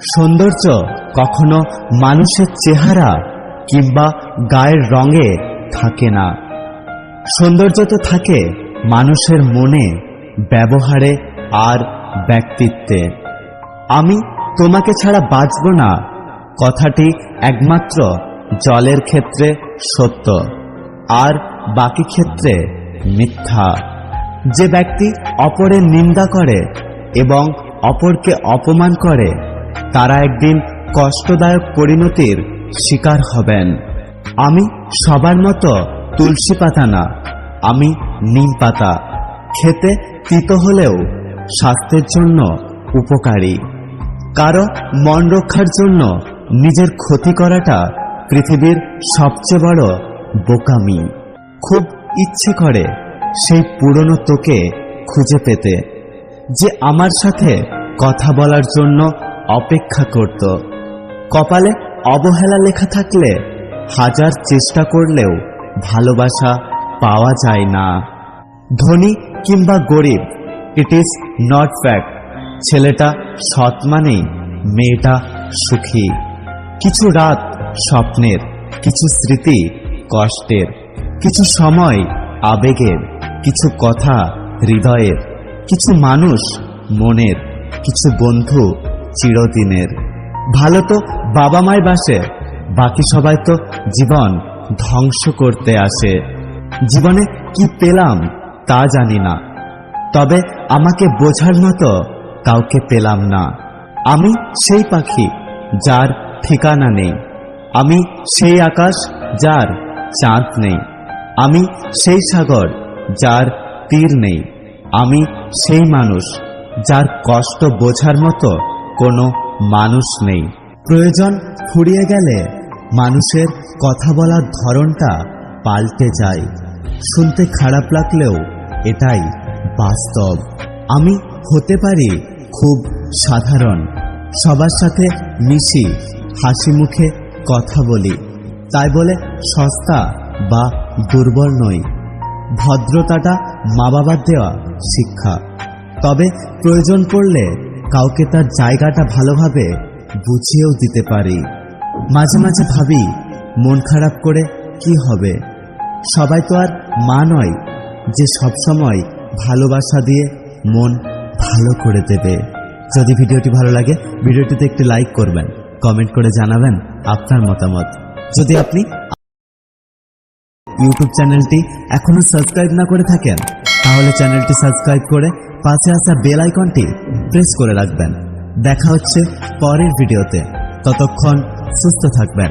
সৌন্দর্য কখনো মানুষের চেহারা কিংবা গায়ের রঙে থাকে না। সৌন্দর্য তো থাকে মানুষের মনে, ব্যবহারে আর ব্যক্তিত্বে। আমি তোমাকে ছাড়া বাঁচব না কথাটি একমাত্র জলের ক্ষেত্রে সত্য, আর বাকি ক্ষেত্রে মিথ্যা। যে ব্যক্তি অপরের নিন্দা করে এবং অপরকে অপমান করে তারা একদিন কষ্টদায়ক পরিণতির শিকার হবেন। আমি সবার মতো তুলসী পাতা না, আমি নিম পাতা। খেতে তিতো হলেও স্বাস্থ্যের জন্য উপকারী। কারো মন রক্ষার জন্য নিজের ক্ষতি করাটা পৃথিবীর সবচেয়ে বড় বোকামি। খুব ইচ্ছে করে সেই পুরনো তোকে খুঁজে পেতে, যে আমার সাথে কথা বলার জন্য অপেক্ষা করত। কপালে অবহেলা লেখা থাকলে হাজার চেষ্টা করলেও ভালোবাসা পাওয়া যায় না। ধনী কিংবা গরিব, ইট ইজ নট ফ্যাক্ট। ছেলেটা সৎ মানেই মেয়েটা সুখী। কিছু রাত স্বপ্নের, কিছু স্মৃতি কষ্টের, কিছু সময় আবেগের, কিছু কথা হৃদয়ের, কিছু মানুষ মনের, কিছু বন্ধু চিরদিনের। ভালো তো বাবা মাই বাসে, বাকি সবাই তো জীবন ধ্বংস করতে আসে। জীবনে কি পেলাম তা জানি না, তবে আমাকে বোঝার মতো কাউকে পেলাম না। আমি সেই পাখি যার ঠিকানা নেই, আমি সেই আকাশ যার চাঁদ নেই, আমি সেই সাগর যার তীর নেই, আমি সেই মানুষ যার কষ্ট বোঝার মতো কোনো মানুষ নেই। প্রয়োজন ফুরিয়ে গেলে মানুষের কথা বলার ধরনটা পাল্টে যায়। শুনতে খারাপ লাগলেও এটাই বাস্তব। আমি হতে পারি খুব সাধারণ, সবার সাথে মিশি, হাসি মুখে কথা বলি, তাই বলে সস্তা বা দুর্বল নই। ভদ্রতাটা মা বাবার দেওয়া শিক্ষা, তবে প্রয়োজন পড়লে কাউকে তার জায়গাটা ভালোভাবে বুঝিয়েও দিতে পারি। মাঝে মাঝে ভাবি, মন খারাপ করে কি হবে? সবাই তো আর মা নয় যে সবসময় ভালোবাসা দিয়ে মন ভালো করে দেবে। যদি ভিডিওটি ভালো লাগে ভিডিওটিতে একটি লাইক করবেন, কমেন্ট করে জানাবেন আপনার মতামত। যদি আপনি ইউটিউব চ্যানেলটি এখনো সাবস্ক্রাইব না করে থাকেন তাহলে চ্যানেলটি সাবস্ক্রাইব করে পাশে আসা বেল আইকনটি প্রেস করে রাখবেন। দেখা হচ্ছে পরের ভিডিওতে, ততক্ষণ সুস্থ থাকবেন।